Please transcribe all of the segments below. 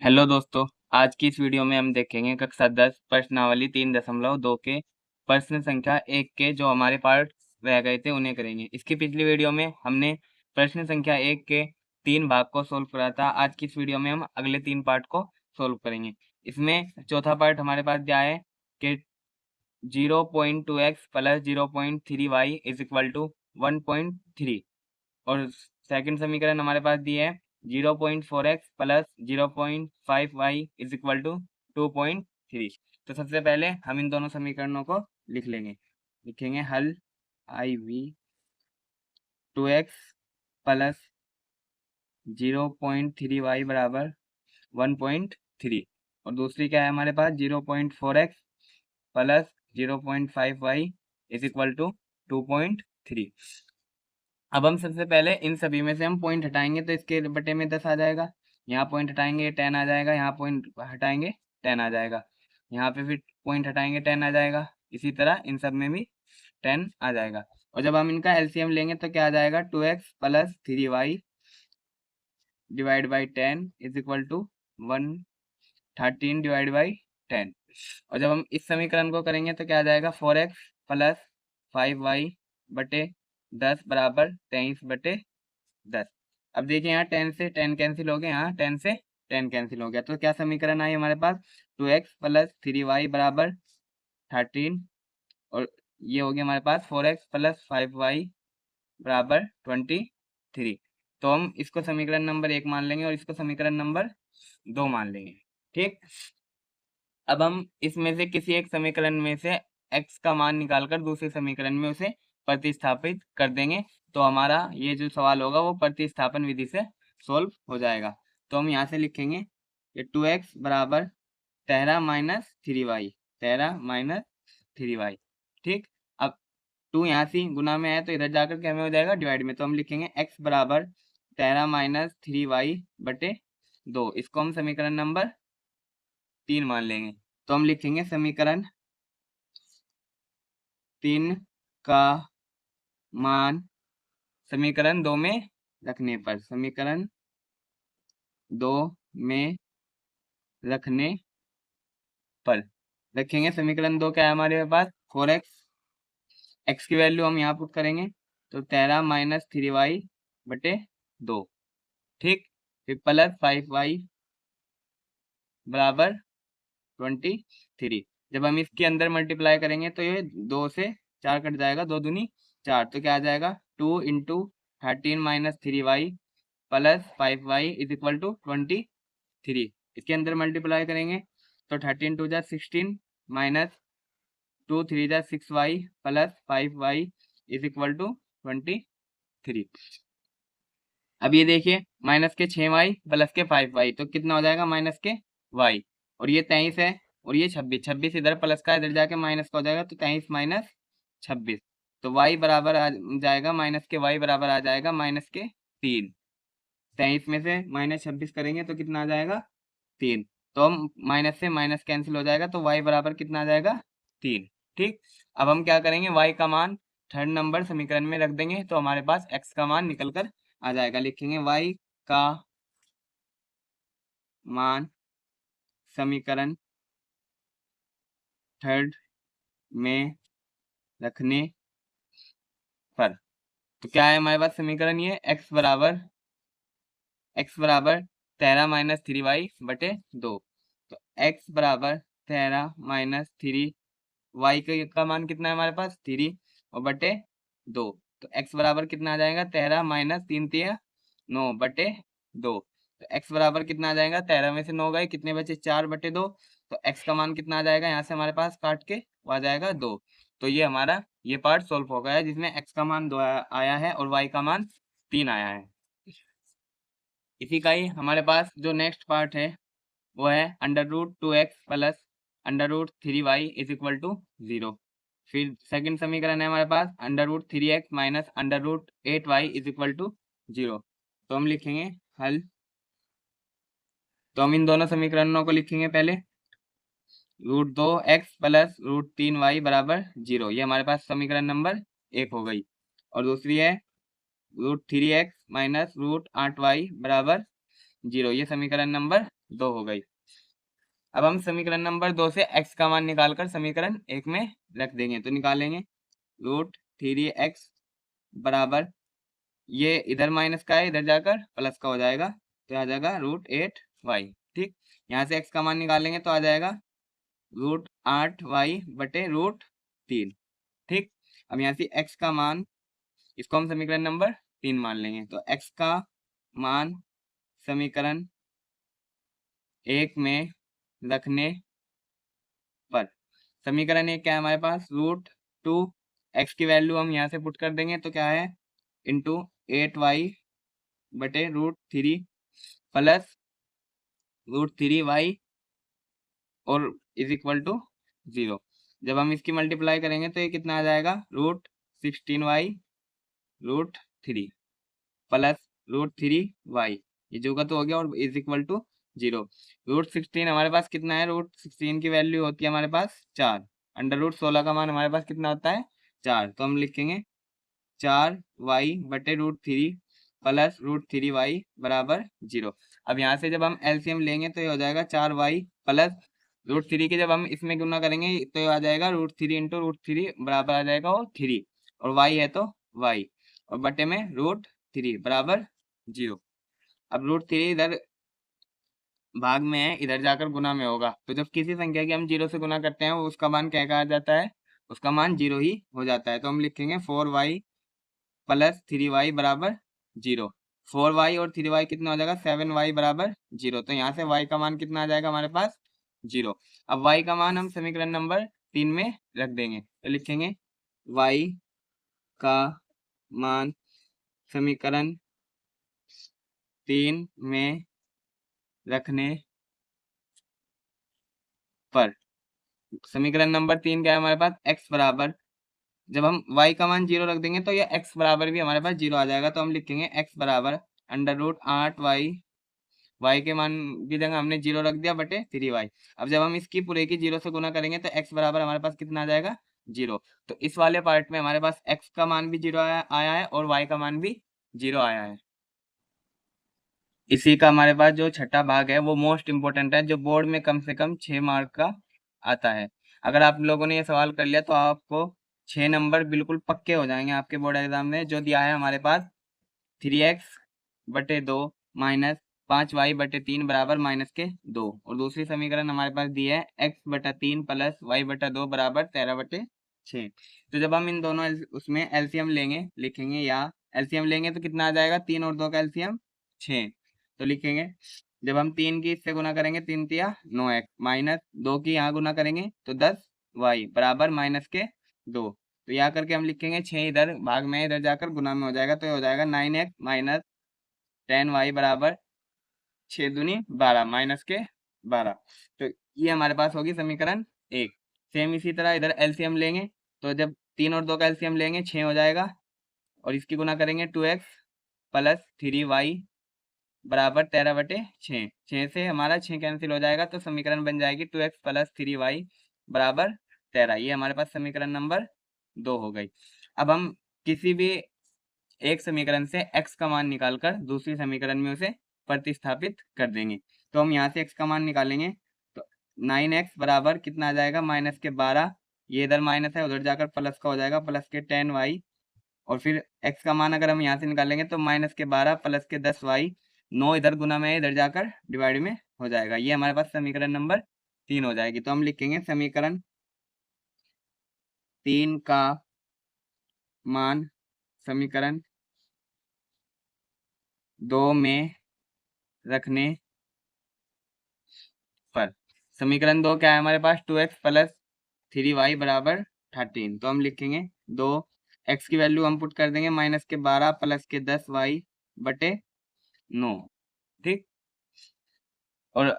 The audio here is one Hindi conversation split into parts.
हेलो दोस्तों, आज की इस वीडियो में हम देखेंगे कक्षा 10 प्रश्नावली 3.2 के प्रश्न संख्या 1 के जो हमारे पार्ट रह गए थे उन्हें करेंगे। इसकी पिछली वीडियो में हमने प्रश्न संख्या 1 के 3 भाग को सोल्व करा था। आज की इस वीडियो में हम अगले 3 पार्ट को सोल्व करेंगे। इसमें चौथा पार्ट हमारे पास क्या है कि 0.2x plus 0.3y is equal to 1.3 और सेकंड समीकरण हमारे पास दिए है 0.4x plus 0.5y is equal to 2.3। तो सबसे पहले हम इन दोनों समीकरणों को लिख लेंगे। लिखेंगे हल IV 2x प्लस 0.3y बराबर 1.3 और दूसरी क्या है हमारे पास 0.4x plus 0.5y is equal to 2.3। अब हम सबसे पहले इन सभी में से हम पॉइंट हटाएंगे तो इसके बटे में 10 आ जाएगा। यहाँ पॉइंट हटाएंगे 10 आ जाएगा, यहाँ पॉइंट हटाएंगे 10 आ जाएगा, यहाँ पे फिर पॉइंट हटाएंगे 10 आ जाएगा। इसी तरह इन सब में भी 10 आ जाएगा। और जब हम इनका एलसीएम लेंगे तो क्या आ जाएगा 2x plus 3y divide by 10 is equal to 113 divide by 10। और जब हम इस समीकरण को करेंगे तो क्या आ जाएगा 4x प्लस 5y बटे 10 बराबर 23 बटे 10। अब देखिए यहाँ 10 से 10 कैंसिल हो गया, यहाँ 10 से 10 कैंसिल हो गया, तो क्या समीकरण आई हमारे पास 2x प्लस 3y बराबर 13 और ये हो गया हमारे पास 4x प्लस 5y बराबर 23। तो हम इसको समीकरण नंबर 1 मान लेंगे और इसको समीकरण नंबर 2 मान लेंगे। ठीक, अब हम इसमें से किसी एक समीकरण में से x का मान निकालकर दूसरे समीकरण में उसे प्रतिस्थापित कर देंगे तो हमारा ये जो सवाल होगा वो प्रतिस्थापन विधि से सोल्व हो जाएगा। तो हम यहाँ से लिखेंगे कि 2x बराबर 13 माइनस 3y, 13 माइनस 3y। ठीक, अब 2 यहाँ से गुना में है तो इधर जाकर क्या में हो जाएगा डिवाइड में, तो हम लिखेंगे x बराबर 13 माइनस 3y बटे 2। इसको हम समीकरण नंबर 3 मान लेंगे। तो हम लिखेंगे समीकरण 3 का मान समीकरण 2 में रखने पर, समीकरण 2 में रखने पर रखेंगे। समीकरण 2 क्या है हमारे पास 4x, x की वैल्यू हम यहाँ पुट करेंगे तो 13 माइनस 3y बटे 2। ठीक, फिर प्लस 5y बराबर 23। जब हम इसके अंदर मल्टीप्लाई करेंगे तो ये 2 से 4 कट जाएगा, 2 दूनी 4, तो क्या आ जाएगा 2 into 13 minus 3y plus 5y is equal to 23। इसके अंदर मल्टीप्लाई करेंगे तो 13 टू जा 16 माइनस 2 3 जा 6y plus 5y is equal to 23। अब ये देखिए माइनस के 6y प्लस के 5y तो कितना हो जाएगा माइनस के y, और ये 23 है और ये 26, 26 इधर प्लस का इधर जाके माइनस का हो जाएगा तो 23 माइनस 26, तो y बराबर आ जाएगा माइनस के y बराबर आ जाएगा माइनस के 3। 23 में से माइनस 26 करेंगे तो कितना आ जाएगा 3, तो हम माइनस से माइनस कैंसिल हो जाएगा तो y बराबर कितना आ जाएगा 3। ठीक, अब हम क्या करेंगे y का मान थर्ड नंबर समीकरण में रख देंगे तो हमारे पास x का मान निकल कर आ जाएगा। लिखेंगे y का मान समीकरण थर्ड में रखने पर, तो क्या है हमारे पास समीकरण ये x बराबर 13 माइनस 3y बटे 2, तो x बराबर 13 माइनस 3y का मान कितना है हमारे पास 3 और बटे 2, तो x बराबर कितना आ जाएगा 13 माइनस 3 3 9 बटे 2, तो x बराबर कितना आ जाएगा 13 में से 9 गए कितने बचे 4 बटे 2, तो x का मान कितना आ जाएगा यहाँ से हमारे पास काट के वो आ जाएगा 2। तो ये हमारा ये पार्ट सोल्व हो गया है जिसमें x का मान 2 आया है और y का मान 3 आया है। इसी का ही हमारे पास जो नेक्स्ट पार्ट है वो है √2x plus √3y is equal to 0। फिर सेकंड समीकरण है हमारे पास √3x minus √8y is equal to 0। तो हम लिखेंगे हल, तो हम इन दोनों समीकरणों को लिखेंगे पहले √2x प्लस √3y बराबर 0, ये हमारे पास समीकरण नंबर 1 हो गई। और दूसरी है √3x माइनस √8y बराबर 0। ये समीकरण नंबर 2 हो गई। अब हम समीकरण नंबर 2 से x का मान निकालकर समीकरण 1 में रख देंगे। तो निकालेंगे √3x बराबर, ये इधर माइनस का है, इधर जाकर प्लस का हो जाएगा, तो आ जाएगा √8y। ठीक, यहाँ से x का मान निकालेंगे तो आ जाएगा √8y बटे √3। ठीक, अब यहाँ से x का मान, इसको हम समीकरण नंबर 3 मान लेंगे। तो x का मान समीकरण 1 में रखने पर, समीकरण 1 क्या है हमारे पास, √2, x की वैल्यू हम यहाँ से पुट कर देंगे तो क्या है, इंटू 8y बटे √3 प्लस √3y और इज इक्वल टू 0। जब हम इसकी मल्टीप्लाई करेंगे तो ये कितना आ जाएगा, √16y √3 प्लस √3y, ये जो का तो हो गया, और इज इक्वल टू 0। √16 हमारे पास कितना है, √16 की वैल्यू होती है हमारे पास 4, √16 का मान हमारे पास कितना होता है 4, तो हम लिखेंगे 4y बटे √3 प्लस √3y बराबर 0। अब यहाँ से जब हम एलसीएम लेंगे तो ये हो जाएगा 4y प्लस √3 के जब हम इसमें गुना करेंगे तो ये आ जाएगा √3 इंटू √3 बराबर आ जाएगा वो 3, और y है तो y, और बटे में √3 बराबर 0। अब √3 इधर भाग में है, इधर जाकर गुना में होगा, तो जब किसी संख्या की हम 0 से गुना करते हैं उसका मान क्या कहा जाता है, उसका मान 0 ही हो जाता है। तो हम लिखेंगे 4y प्लस 3y बराबर 0। 4y और 3y कितना हो जाएगा, 7y बराबर 0। तो यहाँ से y का मान कितना आ जाएगा हमारे पास 0। अब y का मान हम समीकरण नंबर 3 में रख देंगे, तो लिखेंगे y का मान समीकरण 3 में रखने पर, समीकरण नंबर 3 क्या है हमारे पास, x बराबर, जब हम y का मान 0 रख देंगे तो ये x बराबर भी हमारे पास 0 आ जाएगा। तो हम लिखेंगे x बराबर √8y, y के मान की जगह हमने 0 रख दिया बटे 3y। अब जब हम इसकी पूरे की 0 से गुना करेंगे तो x बराबर हमारे पास कितना आ जाएगा 0। तो इस वाले पार्ट में हमारे पास x का मान भी 0 आया है और y का मान भी 0 आया है। इसी का हमारे पास जो छठा भाग है वो मोस्ट इंपोर्टेंट है, जो बोर्ड में कम से कम 6 मार्क का आता है। अगर आप लोगों ने ये सवाल कर लिया तो आपको 6 नंबर बिल्कुल पक्के हो जाएंगे आपके बोर्ड एग्जाम में। जो दिया है हमारे पास 3x बटे 2 माइनस 5y बटे 3 बराबर -2, और दूसरी समीकरण हमारे पास दी है x बटा 3 प्लस y बटा 2 बराबर 13 बटे 6। तो जब हम इन दोनों उसमें एलसीएम लेंगे, लिखेंगे या एलसीएम लेंगे तो कितना आ जाएगा, 3 और 2 का एलसीएम 6। तो लिखेंगे जब हम 3 की इससे गुना करेंगे 3 तिया 9x माइनस 2 की यहाँ गुना करेंगे तो 10y बराबर -2। तो यहाँ करके हम लिखेंगे 6 इधर भाग में, इधर जाकर गुना में हो जाएगा, तो ये हो जाएगा 9x माइनस 10y बराबर 6 दूनी 12 -12। तो ये हमारे पास होगी समीकरण 1। सेम इसी तरह इधर एलसीएम लेंगे, तो जब 3 और 2 का एलसीएम लेंगे 6 हो जाएगा, और इसकी गुना करेंगे 2x प्लस 3y बराबर 13 बटे 6। 6 से हमारा 6 कैंसिल हो जाएगा, तो समीकरण बन जाएगी 2x प्लस 3y बराबर 13। ये हमारे पास समीकरण नंबर 2 हो गई। अब हम किसी भी एक समीकरण से x का मान निकालकर दूसरी समीकरण में उसे प्रतिस्थापित कर देंगे। तो हम यहाँ से x का मान निकालेंगे, तो 9x बराबर कितना आ जाएगा, -12, ये इधर माइनस है उधर जाकर प्लस का हो जाएगा, प्लस के 10y, और फिर x का मान अगर हम यहाँ से निकालेंगे तो -12 प्लस के 10y, 9 इधर गुना में इधर जाकर डिवाइड में हो जाएगा। ये हमारे पास समीकरण नंबर 3 हो जाएगी। तो हम लिखेंगे समीकरण 3 का मान समीकरण 2 में रखने पर, समीकरण 2 क्या है हमारे पास, 2x प्लस 3y बराबर 13। तो हम लिखेंगे 2, x की वैल्यू हम पुट कर देंगे -12 प्लस के 10y बटे 9। ठीक, और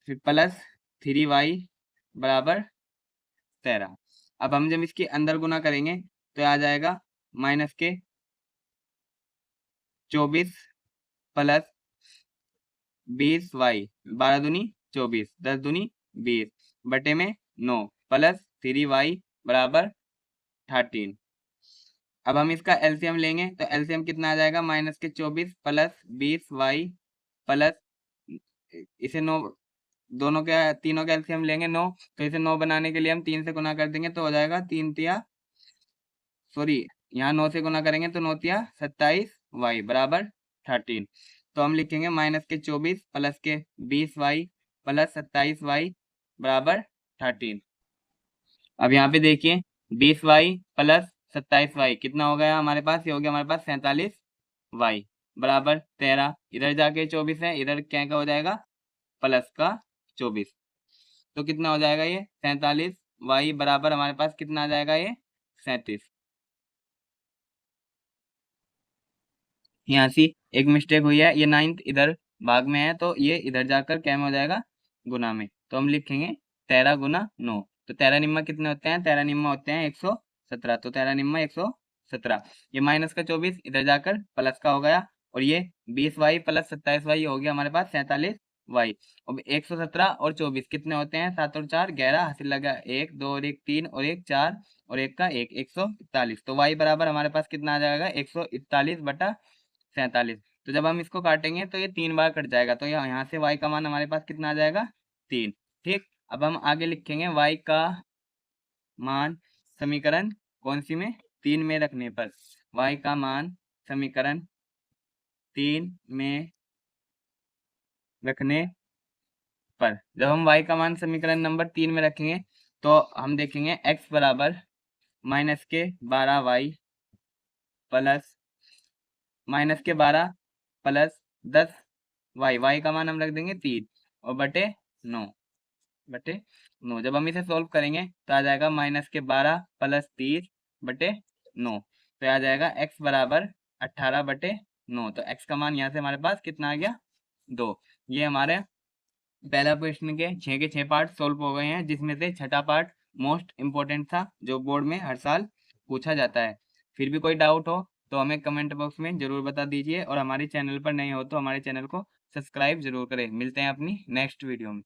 फिर प्लस 3y बराबर 13। अब हम जब इसके अंदर गुना करेंगे तो आ जाएगा -24 प्लस 20y, 12 दूनी 24, 10 दूनी 20 बटे में 9 प्लस 3y बराबर 13। अब हम इसका एलसीएम लेंगे तो एलसीएम कितना आ जाएगा, -24 प्लस 20y प्लस इसे 9 दोनों का तीनों का एलसीएम लेंगे 9, तो इसे 9 बनाने के लिए हम 3 से गुना कर देंगे तो हो जाएगा 3 तिया सॉरी यहाँ 9 से गुना करेंगे तो 9 तिया 27 वाई बराबर 13। तो हम लिखेंगे माइनस के 24 प्लस के 20 वाई प्लस 27 वाई बराबर 13। अब यहाँ पे देखिए 20 वाई प्लस 27 वाई कितना हो गया हमारे पास, ये हो गया हमारे पास 47 वाई बराबर 13। इधर जाके 24 है, इधर क्या का हो जाएगा प्लस का 24, तो कितना हो जाएगा ये 47 वाई बराबर हमारे पास कितना आ जाएगा ये 37। यहाँ से एक मिस्टेक हुई है, ये 9th इधर भाग में है तो ये इधर जाकर क्या में हो जाएगा गुना में, तो हम लिखेंगे 13 गुना 9। तो 13 निम्मा कितने होते हैं, 13 निम्मा होते हैं 117, तो 13 निम्मा 117। ये माइनस का 24 इधर जाकर प्लस का हो गया, और ये 20 वाई प्लस 27 वाई हो गया हमारे पास 47 वाई। अब 117 और 24 कितने होते हैं, 7 और 4 11, हासिल लगा 1 2 और 1 3 और 1 4 और 1 का 1 141। तो वाई बराबर हमारे पास कितना आ जाएगा 141 बटा 47। तो जब हम इसको काटेंगे तो ये 3 बार कट जाएगा, तो यहाँ से y का मान हमारे पास कितना आ जाएगा 3। ठीक, अब हम आगे लिखेंगे y का मान समीकरण कौन सी में 3 में रखने पर, y का मान समीकरण 3 में रखने पर, जब हम y का मान समीकरण नंबर 3 में रखेंगे तो हम देखेंगे x बराबर माइनस के 12y प्लस माइनस के 12 प्लस 10 वाई का मान हम रख देंगे 3 और बटे 9 बटे 9। जब हम इसे सोल्व करेंगे तो आ जाएगा माइनस के 12 प्लस 30 बटे 9, तो आ जाएगा x बराबर 18 बटे 9। तो x का मान यहाँ से हमारे पास कितना आ गया 2। ये हमारे पहला प्रश्न के 6 पार्ट सोल्व हो गए हैं, जिसमें से छठा पार्ट मोस्ट इम्पोर्टेंट था जो बोर्ड में हर साल पूछा जाता है। फिर भी कोई डाउट हो तो हमें कमेंट बॉक्स में ज़रूर बता दीजिए, और हमारे चैनल पर नए हो तो हमारे चैनल को सब्सक्राइब जरूर करें। मिलते हैं अपनी नेक्स्ट वीडियो में।